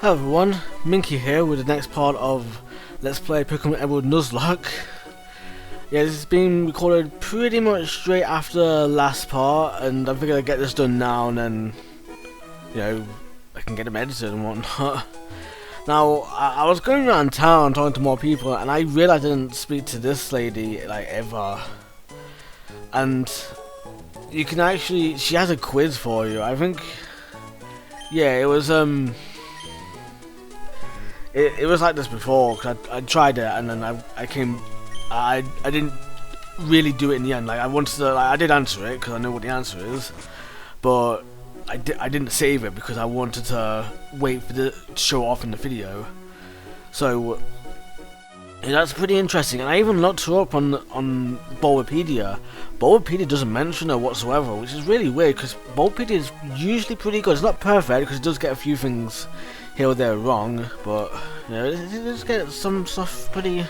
Hello everyone, Minky here with the next part of Let's Play Pokémon Emerald Nuzlocke. Yeah, this has been recorded pretty much straight after the last part, and I figured I'd get this done now and then, you know, I can get them edited and whatnot. Now, I was going around town talking to more people, and I realized I didn't speak to this lady, like, ever. And you can actually, she has a quiz for you, I think. Yeah, it was, It was like this before, cause I tried it and then I didn't really do it in the end. Like I wanted to, I did answer it because I know what the answer is, but I didn't save it because I wanted to wait for the to show off in the video. So yeah, that's pretty interesting. And I even looked her up on Bulbapedia. Bulbapedia doesn't mention her whatsoever, which is really weird because Bulbapedia is usually pretty good. It's not perfect because it does get a few things here or there wrong, but you know, it does get some stuff pretty.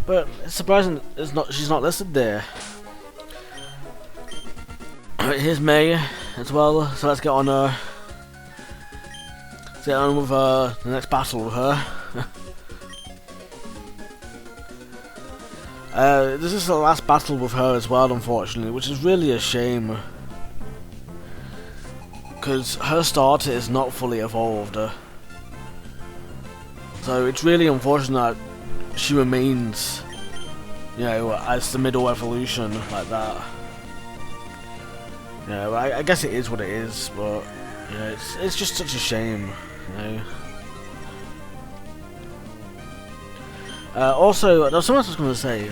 But it's surprising she's not listed there. Alright, here's May as well, so let's get on with the next battle with her. This is the last battle with her as well, unfortunately, which is really a shame. Because her starter is not fully evolved. So it's really unfortunate that she remains, you know, as the middle evolution like that. You know, I guess it is what it is, but you know, it's just such a shame, you know. Also, there was something else I was going to say.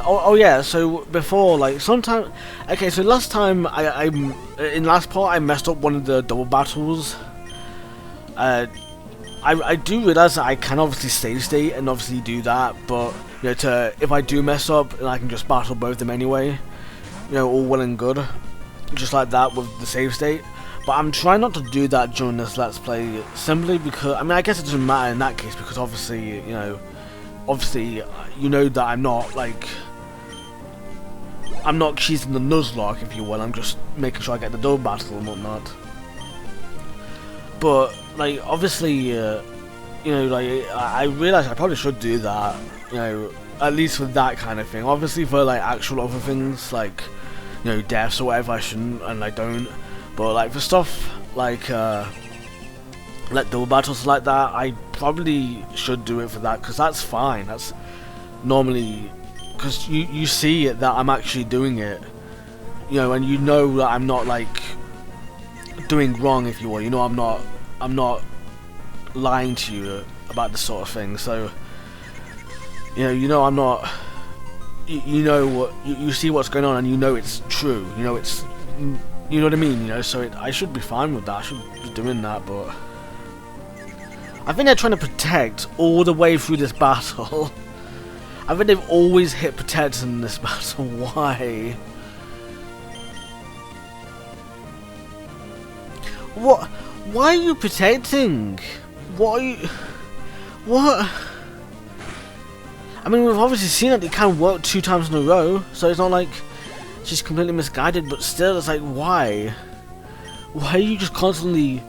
Oh yeah, so before, like, sometime... Okay, so last time, in last part, I messed up one of the double battles. I do realise that I can obviously save state and obviously do that, but, you know, if I do mess up, then I can just battle both of them anyway. You know, all well and good. Just like that with the save state. But I'm trying not to do that during this Let's Play, simply because, I mean, I guess it doesn't matter in that case, because obviously, you know, you know that I'm not, like, I'm not cheating the Nuzlocke, if you will. I'm just making sure I get the double battle and whatnot. But, like, obviously, you know, like, I realise I probably should do that, you know, at least for that kind of thing. Obviously for, like, actual other things, like, you know, deaths or whatever, I shouldn't, and I don't. But, like, for stuff like double battles like that, I probably should do it for that, because that's fine. That's normally, because you see it that I'm actually doing it, you know, and you know that I'm not, like, doing wrong, if you will. You know, I'm not lying to you about this sort of thing. So, you know I'm not. You know what you see what's going on, and you know it's true. You know it's. You know what I mean? You know, so I should be fine with that. I should be doing that, but I think they're trying to protect all the way through this battle. I think they've always hit protect in this battle. Why? What? Why are you protecting? What are you... What? I mean, we've obviously seen that it can work 2 times in a row, so it's not like she's completely misguided, but still, it's like, why? Why are you just constantly...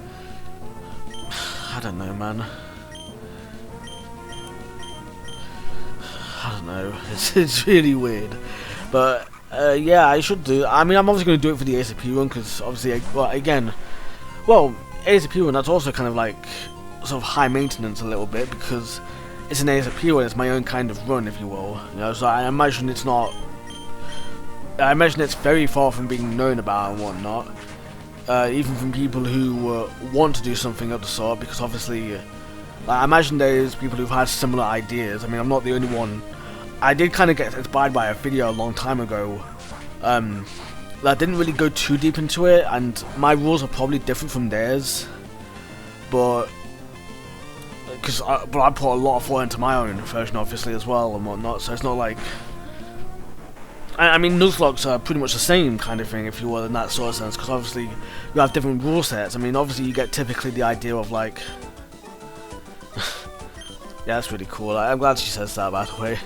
I don't know, man. I don't know. It's really weird. But, yeah, I should do... I mean, I'm obviously going to do it for the ASAP run, because obviously, well, again... Well, ASAP run, that's also kind of like sort of high maintenance a little bit, because it's an ASAP run, it's my own kind of run, if you will. You know, so I imagine it's not. I imagine it's very far from being known about and whatnot, even from people who want to do something of the sort, because obviously, I imagine there's people who've had similar ideas. I mean, I'm not the only one. I did kind of get inspired by a video a long time ago. I didn't really go too deep into it, and my rules are probably different from theirs, but I put a lot of thought into my own version, obviously, as well and whatnot. So it's not like, I mean, Nuzlocks are pretty much the same kind of thing, if you will, in that sort of sense, because obviously you have different rule sets. I mean, obviously you get typically the idea of like, yeah, that's really cool. I'm glad she says that, by the way.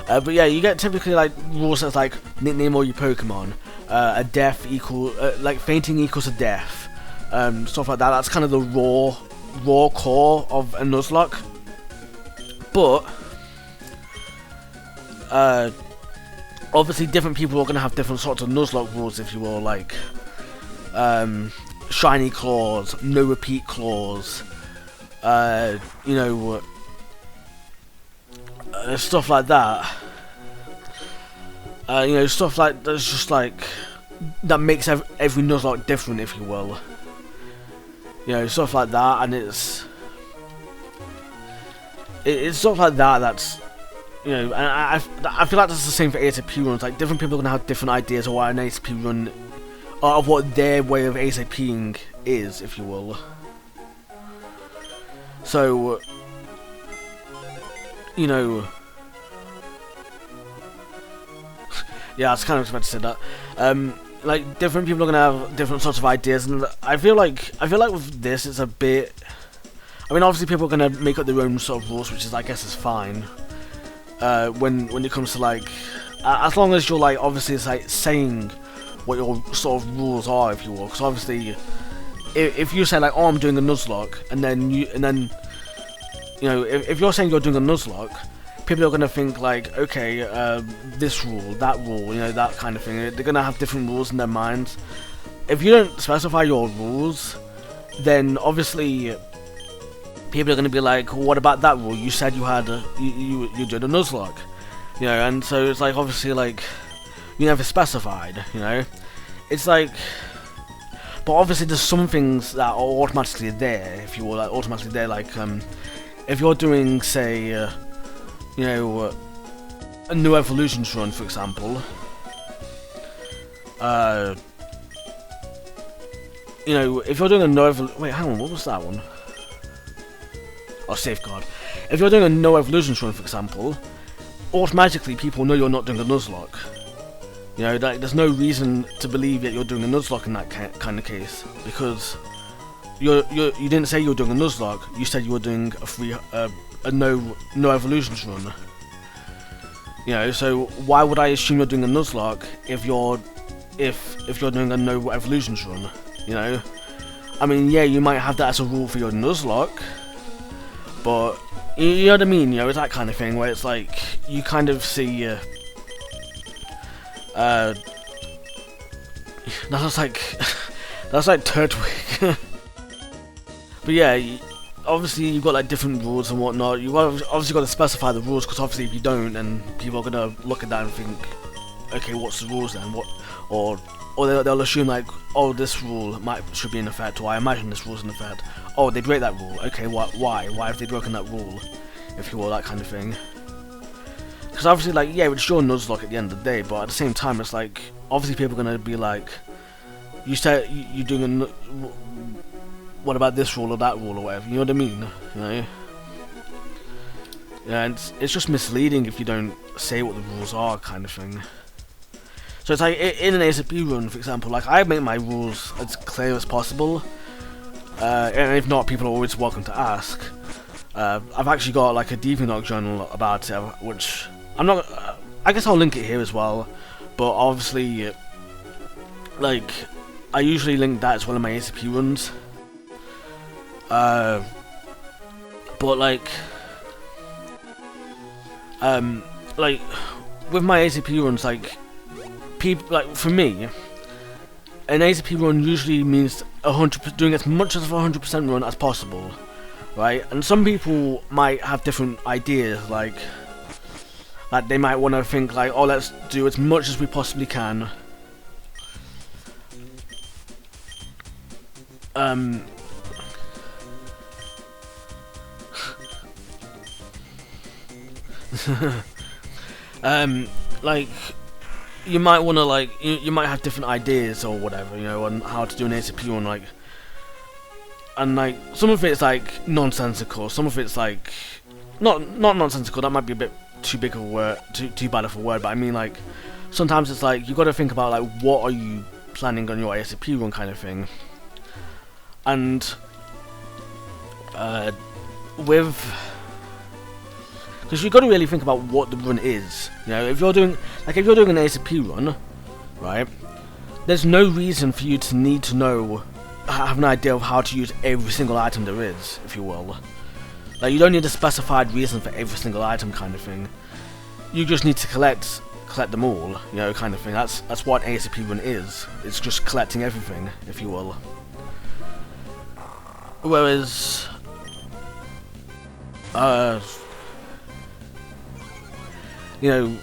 But yeah, you get typically like rule sets like nickname all your Pokemon. A death equal, like fainting equals a death, stuff like that. That's kind of the raw raw core of a Nuzlocke, but obviously different people are going to have different sorts of Nuzlocke rules, if you will, like shiny claws, no repeat claws, you know, stuff like that. You know, stuff like that's just like that makes every Nuzlocke different, if you will. You know, stuff like that, and it's stuff like that that's, you know, and I feel like that's the same for ASAP runs. Like, different people are gonna have different ideas of what an ASAP run, of what their way of ASAPing is, if you will. So, you know, yeah, I was kind of expecting to say that. Like, different people are gonna have different sorts of ideas, and I feel like with this, it's a bit. I mean, obviously, people are gonna make up their own sort of rules, which is, I guess, is fine. When it comes to, like, as long as you're, like, obviously, it's like saying what your sort of rules are, if you will. Because obviously, if you say like, oh, I'm doing a Nuzlocke, and then you know, if you're saying you're doing a Nuzlocke, people are gonna think like, okay, this rule, that rule, you know, that kind of thing. They're gonna have different rules in their minds. If you don't specify your rules, then obviously people are gonna be like, what about that rule? You said you had you did a Nuzlocke, you know, and so it's like, obviously, like, you never specified, you know. It's like, but obviously there's some things that are automatically there, if you will, like automatically there, like if you're doing, say, you know, a new evolutions run, for example, you know, if you're doing a no wait, hang on, what was that one? Oh, safeguard. If you're doing a no evolutions run, for example, automatically people know you're not doing a Nuzlocke. You know, like, there's no reason to believe that you're doing a Nuzlocke in that kind of case, because you didn't say you were doing a Nuzlocke. You said you were doing a no evolutions run. You know, so why would I assume you're doing a Nuzlocke if you're doing a no evolutions run? You know, I mean, yeah, you might have that as a rule for your Nuzlocke, but you know what I mean. You know, it's that kind of thing where it's like you kind of see. That's like Turtwig. But yeah, obviously you've got like different rules and whatnot. You obviously got to specify the rules, because obviously if you don't, then people are gonna look at that and think, okay, what's the rules then? Or they'll assume like, oh, this rule should be in effect, or I imagine this rule's in effect. Oh, they break that rule. Okay, why have they broken that rule? If you will, that kind of thing. Because obviously, like, yeah, it's your Nuzlocke at the end of the day, but at the same time, it's like, obviously people are going to be like, you said you're doing a, what about this rule or that rule or whatever, you know what I mean? You know? Yeah, and it's just misleading if you don't say what the rules are, kind of thing. So it's like, in an ASAP run, for example, like, I make my rules as clear as possible, and if not, people are always welcome to ask. I've actually got, like, a DeviantArt journal about it, which I'm not. I guess I'll link it here as well, but obviously, like, I usually link that as well in my ASAP runs. But like with my ASAP runs, like, people, like, for me, an ASAP run usually means doing as much of a 100% run as possible, right? And some people might have different ideas, like they might want to think like, oh, let's do as much as we possibly can. Like, you might want to, like, you might have different ideas or whatever, you know, on how to do an ASAP run, like, and like, some of it's like nonsensical, some of it's like not nonsensical. That might be a bit too big of a word, too bad of a word, but I mean, like, sometimes it's like you got to think about, like, what are you planning on your ASAP run, kind of thing. And because you got to really think about what the run is. You know, if you're doing an ASAP run, right? There's no reason for you to need to know have an idea of how to use every single item there is, if you will. Like, you don't need a specified reason for every single item, kind of thing. You just need to collect them all, you know, kind of thing. That's what an ASAP run is. It's just collecting everything, if you will. Whereas, you know,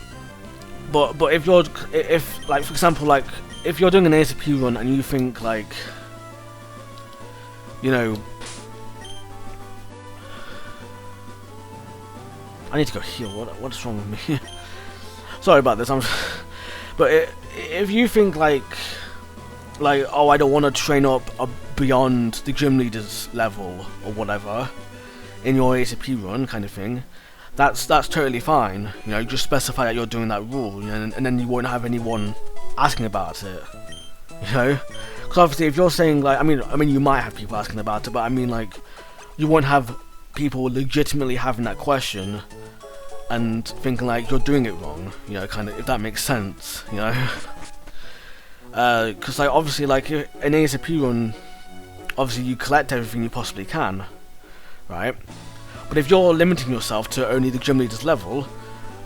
but if like, for example, like, if you're doing an ASAP run and you think, like, you know, I need to go heal. What's wrong with me? Sorry about this. But if you think like, oh, I don't want to train up beyond the gym leader's level or whatever in your ASAP run, kind of thing, that's totally fine. You know, just specify that you're doing that rule, you know, and then you won't have anyone asking about it. You know, because obviously, if you're saying like, I mean, you might have people asking about it, but I mean, like, you won't have people legitimately having that question and thinking like you're doing it wrong, you know, kind of, if that makes sense, you know. Because like, obviously, like, an ASAP run, obviously you collect everything you possibly can, right? But if you're limiting yourself to only the gym leader's level,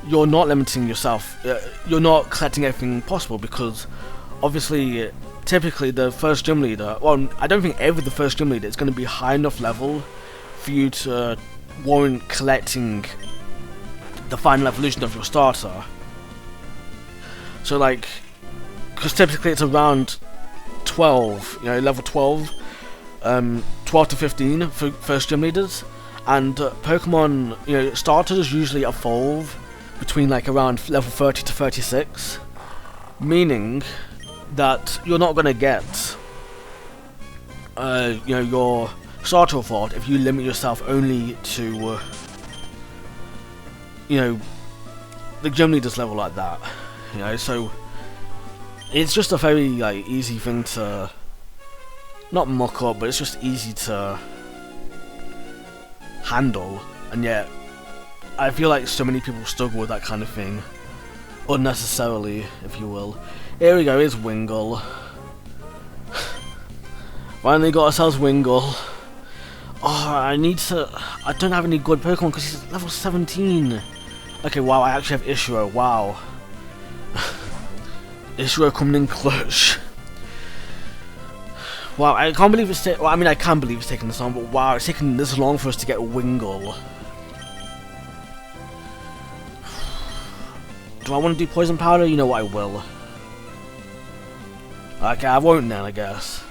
you're not limiting yourself, you're not collecting everything possible, because obviously, typically the first gym leader, well, I don't think ever the first gym leader is going to be high enough level for you to warrant collecting the final evolution of your starter. So like, because typically it's around 12, you know, level 12, 12 to 15 for first gym leaders, and Pokemon, you know, starters usually evolve between like around level 30 to 36, meaning that you're not going to get, you know, your starter evolved if you limit yourself only to, you know, the gym leader's level like that, you know. So it's just a very like easy thing to not muck up, but it's just easy to handle, and yet I feel like so many people struggle with that kind of thing unnecessarily, if you will. Here we go, here's Wingull. Finally got ourselves Wingull. Oh, I don't have any good Pokemon because he's level 17. Okay, wow, I actually have Ishiro, wow. Ishiro coming in clutch. Wow, I can't believe it's well, I mean, I can believe it's taking this long, but wow, it's taking this long for us to get Wingull. Do I want to do Poison Powder? You know what, I will. Okay, I won't then, I guess.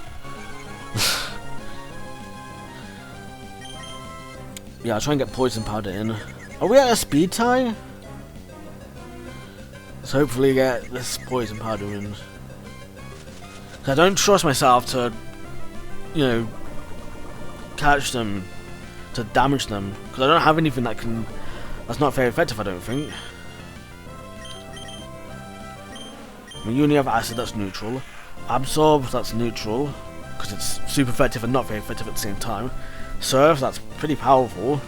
Yeah, I'll try and get Poison Powder in. Are we at a speed tie? Let's hopefully get this Poison Powder in. I don't trust myself to, you know, catch them, to damage them, because I don't have anything that's not very effective, I don't think. I mean, you only have Acid, that's neutral. Absorb, that's neutral, because it's super effective and not very effective at the same time. Surf, that's pretty powerful,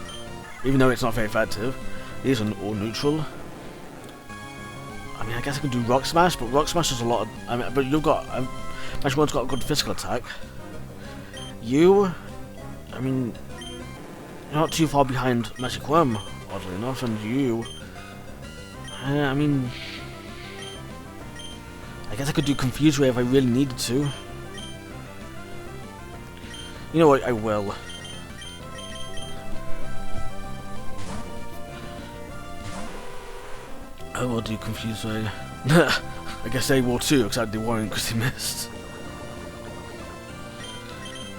even though it's not very effective. These are all neutral. I mean, I guess I could do Rock Smash, but Rock Smash is a lot of... I mean, but you've got... Magikarp's got a good physical attack. You... I mean... You're not too far behind Magikarp, oddly enough, and you... I mean... I guess I could do Confuse Ray if I really needed to. You know what, I will. I will do Confuse Ray. I guess they will too, except they won't because they missed.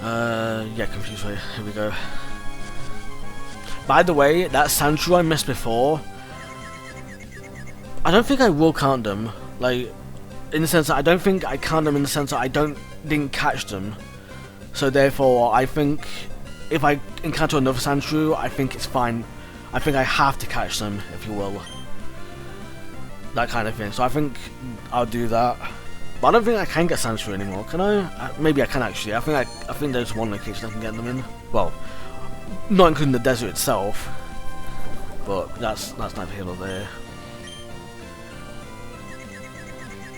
Yeah, Confuse Ray. Here we go. By the way, that Sandshrew I missed before, I don't think I will count them. Like, in the sense that I don't think I count them in the sense that I didn't catch them. So therefore, I think if I encounter another Sandshrew, I think it's fine. I think I have to catch them, if you will. That kind of thing. So I think I'll do that. But I don't think I can get Sandshrew anymore. Can I? Maybe I can actually. I think there's one location I can get them in. Well, not including the desert itself. But that's neither here nor there.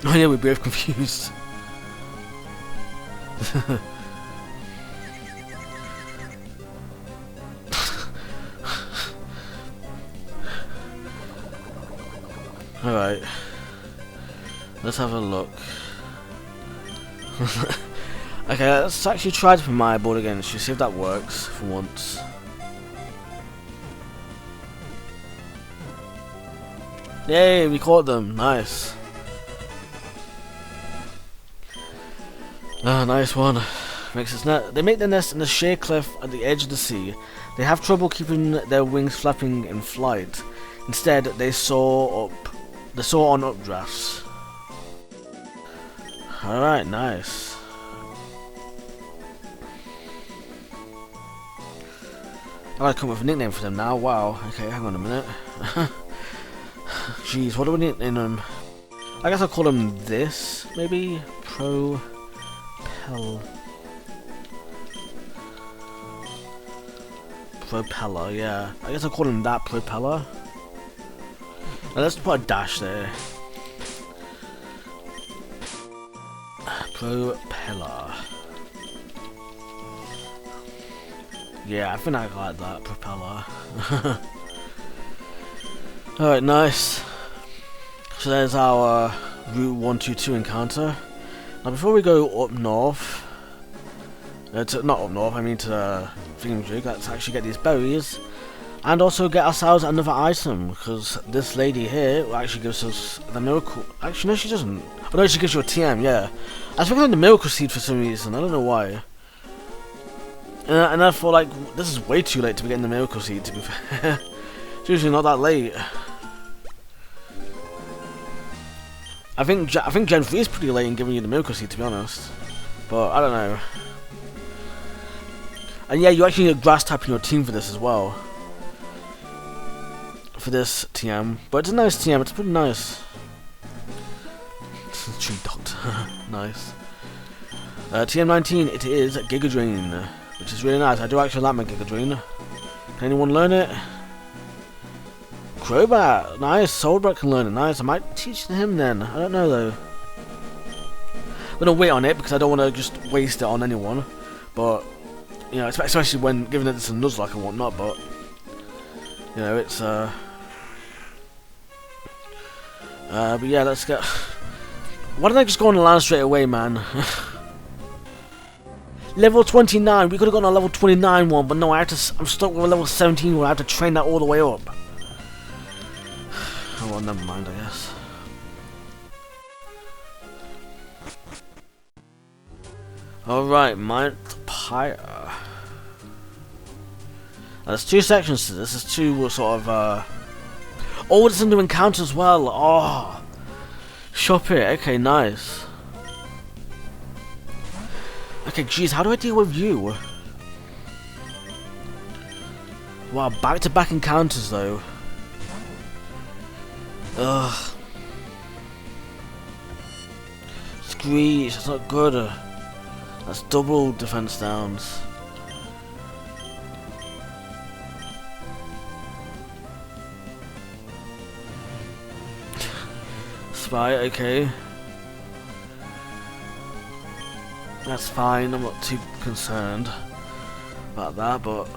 Oh yeah, we're both confused. Alright. Let's have a look. Okay, let's actually try to put my board again. Let's see if that works for once. Yay, we caught them. Nice. Ah, nice one. Makes its net. They make their nest in a sheer cliff at the edge of the sea. They have trouble keeping their wings flapping in flight. Instead, they soar up. They soar on updrafts. Alright, nice. I gotta come up with a nickname for them now. Wow. Okay, hang on a minute. Jeez, what do we nickname them? I guess I'll call them this, maybe? Propeller, yeah. I guess I'll call him that, Propeller. Now let's put a dash there. Propeller. Yeah, I think I like that, Propeller. Alright, nice. So there's our Route 122 encounter. Now before we go up north, not up north, I mean to Thingamajig, let's actually get these berries, and also get ourselves another item, because this lady here actually gives us the miracle. Actually, no, she doesn't. Oh no, she gives you a TM, yeah. I was thinking of the miracle seed for some reason, I don't know why. And I thought, like, this is way too late to be getting the miracle seed, to be fair. It's usually not that late. I think Gen 3 is pretty late in giving you the miracle seed, to be honest. But I don't know. And yeah, you actually need a grass type in your team for this as well. For this TM. But it's a nice TM, it's pretty nice. Tree dot. Nice. TM19, it is Giga Drain, which is really nice. I do actually like my Giga Drain. Can anyone learn it? Crobat, nice. Soulbrat can learn it, nice. I might teach him then. I don't know though. I'm gonna wait on it because I don't want to just waste it on anyone. But you know, especially when given that it's a Nuzlocke and whatnot. But you know, it's but yeah, let's go. Why don't I just go on the land straight away, man? Level 29. We could have gone on a level 29 one, but no, I'm stuck with a level 17 where I have to train that all the way up. Oh well, never mind, I guess. Alright, Mount Pyre. There's two sections to this. There's two sort of oh, it's into encounter as well. Oh, shop it. Okay, nice. Okay, geez, how do I deal with you? Wow, back-to-back encounters though. Ugh. Screech, that's not good. That's double defense downs. Spy, okay. That's fine, I'm not too concerned about that, but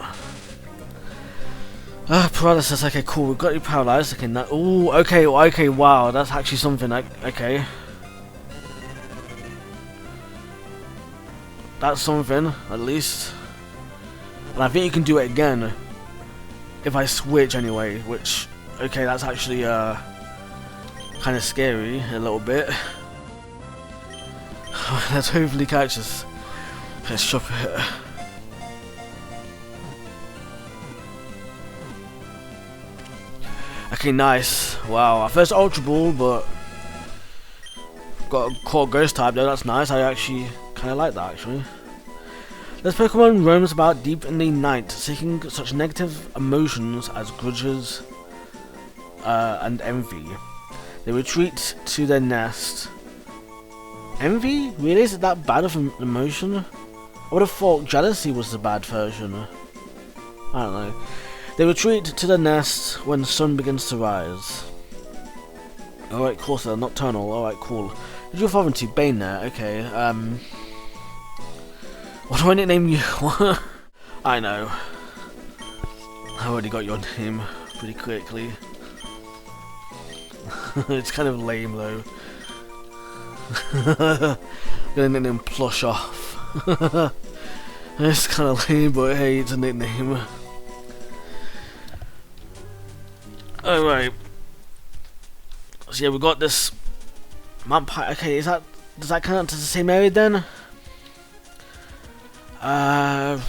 paralysis, okay, cool, we've got you paralyzed, okay, now, ooh, okay, okay, wow, that's actually something, okay. That's something, at least. And I think you can do it again, if I switch anyway, which, okay, that's actually, kind of scary, a little bit. Let's hopefully catch us. Let's shop it. Okay, nice. Wow, our first Ultra Ball, but got a core Ghost type though, that's nice. I actually kind of like that, actually. This Pokemon roams about deep in the night, seeking such negative emotions as grudges and envy. They retreat to their nest. Envy? Really? Is it that bad of an emotion? I would have thought jealousy was the bad version. I don't know. They retreat to the nest when the sun begins to rise. Alright, cool, so they're nocturnal. Alright, cool. Did you evolve into Bane there? Okay, what do I nickname you? I know. I already got your name pretty quickly. It's kind of lame though. Gonna nickname Plush Off. It's kind of lame, but hey, it's a nickname. Alright. So yeah, we got this Mount Pyre. Okay, does that count as the same area then? I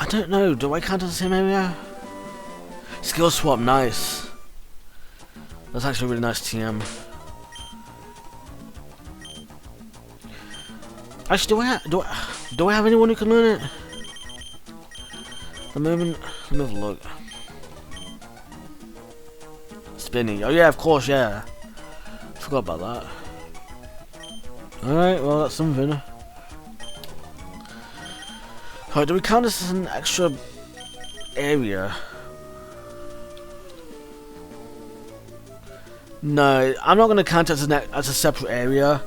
don't know. Do I count as the same area? Skill swap, nice. That's actually a really nice TM. Actually, do I have anyone who can learn it? At the moment, let me have a look. Spinny. Oh yeah, of course, yeah. Forgot about that. Alright, well that's something. Alright, do we count this as an extra area? No, I'm not going to count it as a separate area.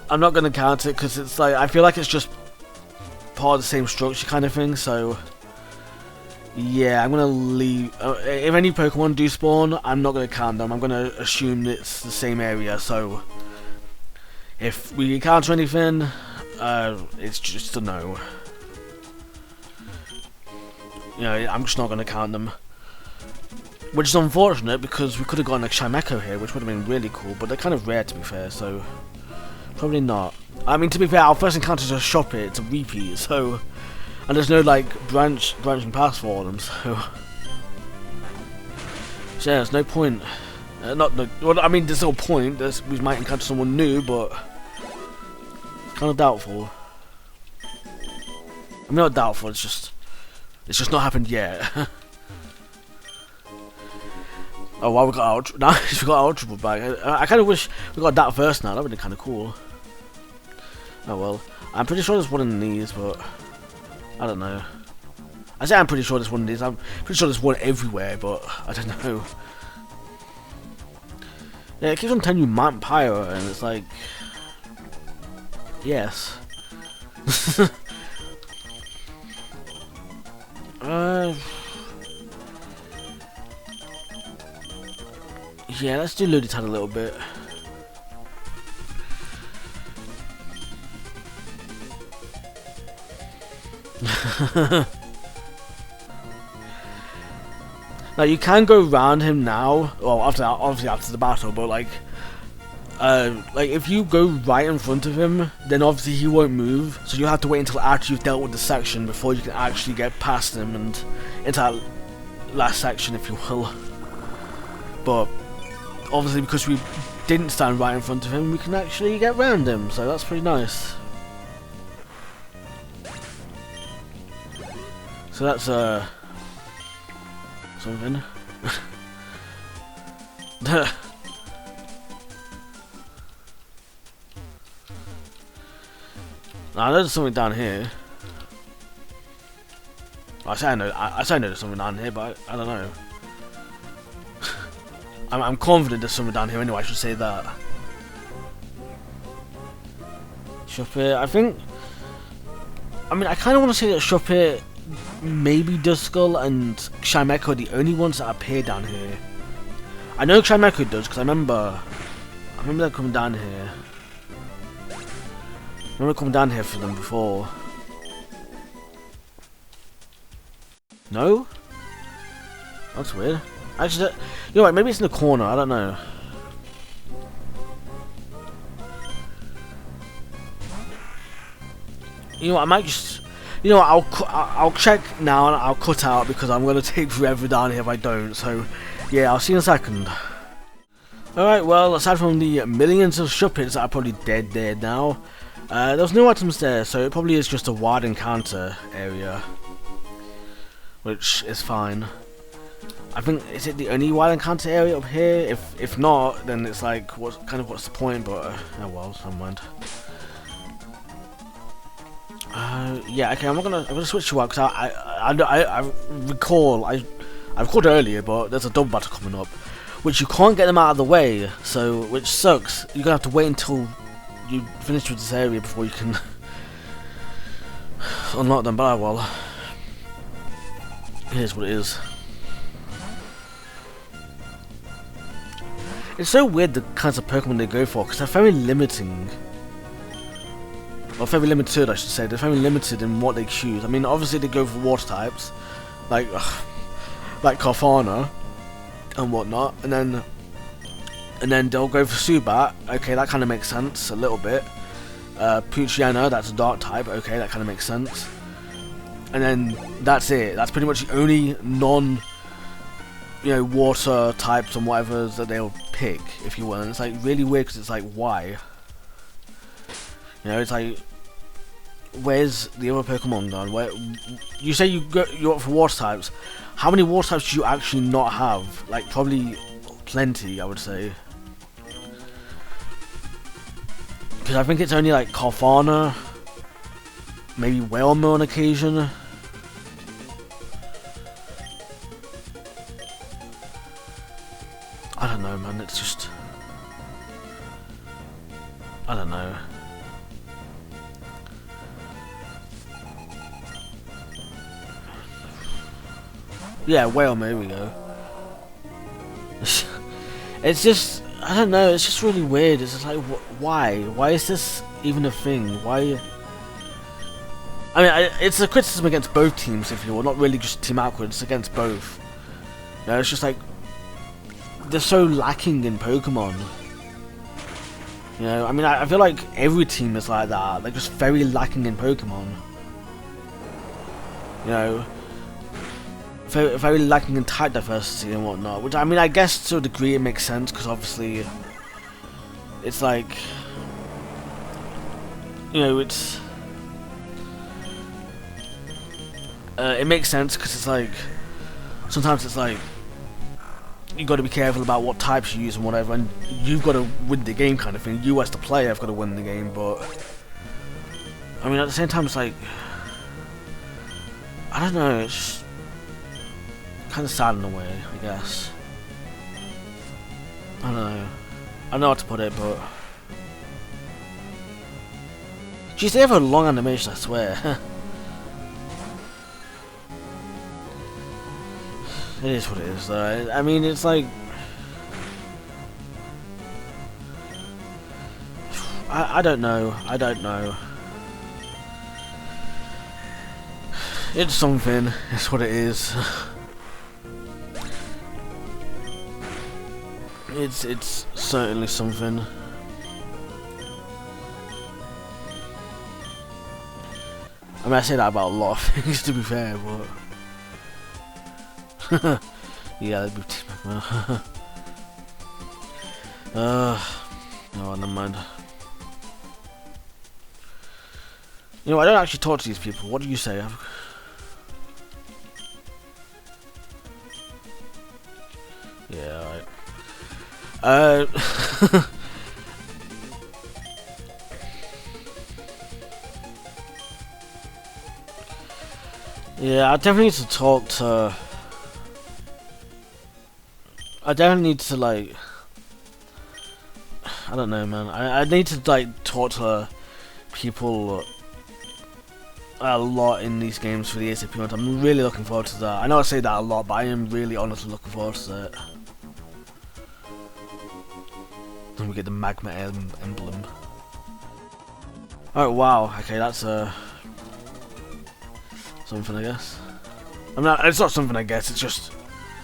I'm not going to count it because it's like, I feel like it's just part of the same structure kind of thing, so yeah, I'm going to leave. If any Pokemon do spawn, I'm not going to count them. I'm going to assume it's the same area, so if we encounter anything, it's just a no. You know, I'm just not going to count them. Which is unfortunate because we could have gotten a Chimecho here, which would have been really cool, but they're kind of rare to be fair, so probably not. I mean, to be fair, our first encounter is a Shop It, it's a repeat, so, and there's no like branching paths for them, so yeah, there's no point. Well, I mean, there's no point. We might encounter someone new, but it's kind of doubtful. I mean, not doubtful. It's just not happened yet. Oh, well, we got our nice. We got our triple back. I kind of wish we got that first now. That would be kind of cool. Oh well, I'm pretty sure there's one in these, but I don't know. I say I'm pretty sure there's one in these. I'm pretty sure there's one everywhere, but I don't know. Yeah, it keeps on telling you Mount Pyre, and it's like, yes. Yeah, let's do Luditad a little bit. Now you can go around him now. Well, obviously after the battle, but like if you go right in front of him, then obviously he won't move. So you have to wait until after you've dealt with the section before you can actually get past him and into that last section, if you will. But obviously, because we didn't stand right in front of him, we can actually get around him. So that's pretty nice. So that's something. Now there's something down here. I say I know there's something down here, but I don't know. I'm confident there's something down here anyway. I should say that. Shop It. I mean, I kind of want to say that Shop It, maybe Duskull and Chimecho are the only ones that appear down here. I know Chimecho does because I remember them coming down here. I remember coming down here for them before. No? That's weird. Actually, you know what? Maybe it's in the corner. I don't know. You know what? I might just. You know what? I'll check now and I'll cut out because I'm gonna take forever down here if I don't. So, yeah, I'll see you in a second. Alright, well, aside from the millions of Shop Its that are probably dead now, there's no items there, so it probably is just a wild encounter area, which is fine. I think, is it the only wild encounter area up here? If not, then it's like, what's the point? But oh well, never mind. Yeah, okay, I'm gonna switch you out because I recall I recorded earlier, but there's a double battle coming up, which you can't get them out of the way, so which sucks. You're gonna have to wait until you finish with this area before you can unlock them. But well. It is what it is. It's so weird the kinds of Pokemon they go for, because they're very limiting. Or very limited, I should say. They're very limited in what they choose. I mean, obviously they go for water types, like Carvana and whatnot, and then they'll go for Zubat. Okay, that kind of makes sense a little bit. Poochyena, that's a dark type. Okay, that kind of makes sense. And then that's it. That's pretty much the only non, water types and whatever that they'll pick, if you will. And it's like really weird because it's like, why? It's like, where's the other Pokemon gone? Where you say you're up for water types? How many water types do you actually not have? Like probably plenty, I would say. Because I think it's only like Carvana, maybe Whalmer on occasion. I don't know, man. It's just, I don't know. Yeah, Whalmer, here we go. It's just, I don't know, it's just really weird. It's just like, why? Why is this even a thing? Why? I mean, it's a criticism against both teams, if you will, not really just Team Aqua, it's against both. It's just like, they're so lacking in Pokemon. I mean, I feel like every team is like that. They're just very lacking in Pokemon. Very lacking in type diversity and whatnot. Which, I mean, I guess to a degree it makes sense, because obviously it's like, it's it makes sense because it's like sometimes it's like you got to be careful about what types you use and whatever, and you've got to win the game kind of thing. You as the player have got to win the game, but I mean at the same time it's like, I don't know, it's just kind of sad in a way, I guess. I don't know. I don't know how to put it, but geez, they have a long animation, I swear. It is what it is, though. I mean, it's like, I don't know. I don't know. It's something. It's what it is. It's certainly something. I mean, I say that about a lot of things, to be fair, but yeah, that'd be no, never mind. I don't actually talk to these people. What do you say? Yeah, alright. Yeah, I definitely need to talk to. I definitely need to, like, I don't know, man. I need to, like, talk to people a lot in these games for the ACP ones. I'm really looking forward to that. I know I say that a lot, but I am really honestly looking forward to it. Then we get the magma emblem. Oh wow, okay, that's something, I guess. I mean, it's not something, I guess. It's just,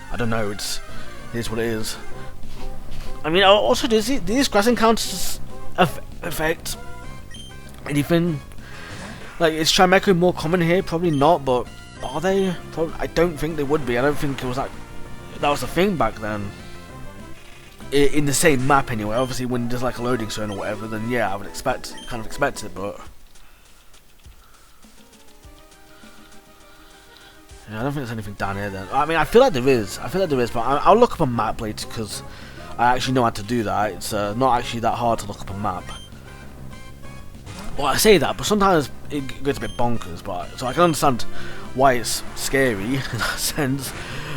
I don't know. It is what it is. I mean, also, do these grass encounters affect anything? Like, is Chimecho more common here? Probably not, but are they? I don't think they would be. I don't think it was that was the thing back then. In the same map, anyway. Obviously, when there's like a loading zone or whatever, then yeah, I would kind of expect it, but yeah, I don't think there's anything down here then. I mean, I feel like there is, but I'll look up a map later, because I actually know how to do that. It's not actually that hard to look up a map. Well, I say that, but sometimes it gets a bit bonkers, so I can understand why it's scary in that sense.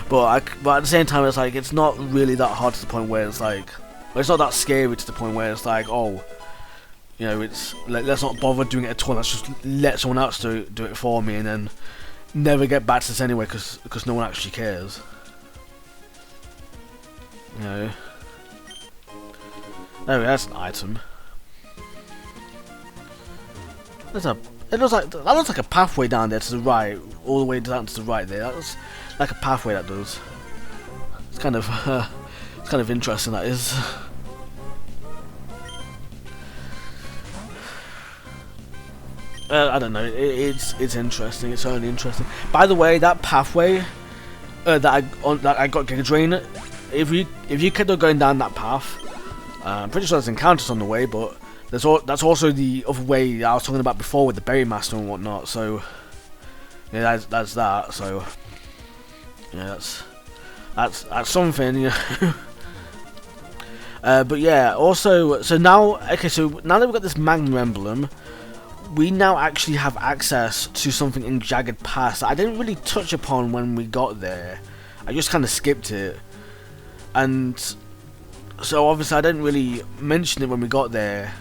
But at the same time, it's like, it's not really that hard to the point where it's like, well, it's not that scary to the point where it's like, oh, it's like, let's not bother doing it at all. Let's just let someone else do it for me, and then never get back to this anyway, because no one actually cares. You know. There we go, that's an item. There's a. It looks like that looks like a pathway down there to the right, all the way down to the right there. That's like a pathway that does. It's kind of interesting. That is. I don't know. It's interesting. It's certainly interesting. By the way, that pathway that I got Giga Drain. If you kept on going down that path, I'm pretty sure there's encounters on the way, but that's also the other way I was talking about before with the Berry Master and whatnot. So yeah, that's that. So yeah, that's something. You know. But yeah, also so now now that we've got this Magnum Emblem, we now actually have access to something in Jagged Pass that I didn't really touch upon when we got there. I just kind of skipped it, and so obviously I didn't really mention it when we got there.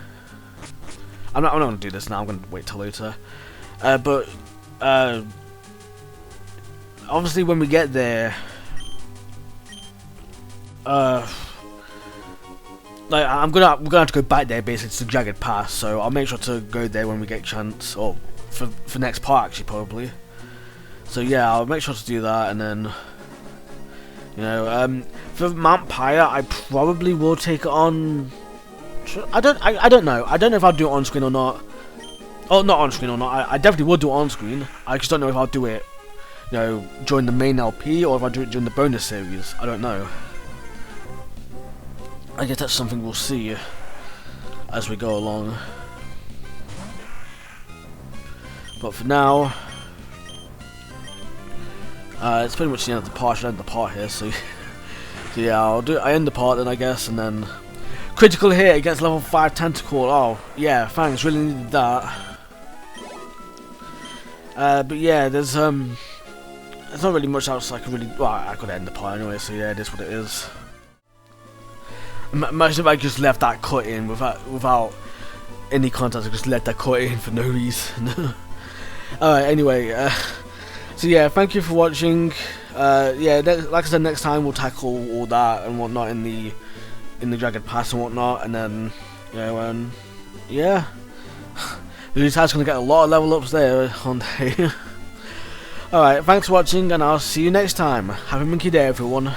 I'm not going to do this now. I'm going to wait till later. But obviously when we get there, like we're gonna have to go back there basically to Jagged Pass, so I'll make sure to go there when we get a chance, or for next part actually probably. So yeah, I'll make sure to do that, and then you know, for Mount Pyre, I probably will take it on. I don't know. I don't know if I'll do it on screen or not. Oh, not on screen or not. I definitely will do it on screen. I just don't know if I'll do it, you know, during the main LP or if I'll do it during the bonus series. I don't know. I guess that's something we'll see as we go along. But for now, it's pretty much the end of the part. I should end the part here. So yeah, I end the part then I guess, and then critical hit against level 5 Tentacle. Oh yeah, thanks. Really needed that. But yeah, there's not really much else I could really. Well, I could end the part anyway. So yeah, it is what it is. Imagine if I just left that cut in without any context. I just let that cut in for no reason. Alright, anyway, so yeah, thank you for watching. Yeah, like I said, next time we'll tackle all that and whatnot in the Jagged Pass and whatnot, and then you know, yeah, this guy's gonna get a lot of level ups there one day. Alright, thanks for watching, and I'll see you next time. Have a minky day, everyone.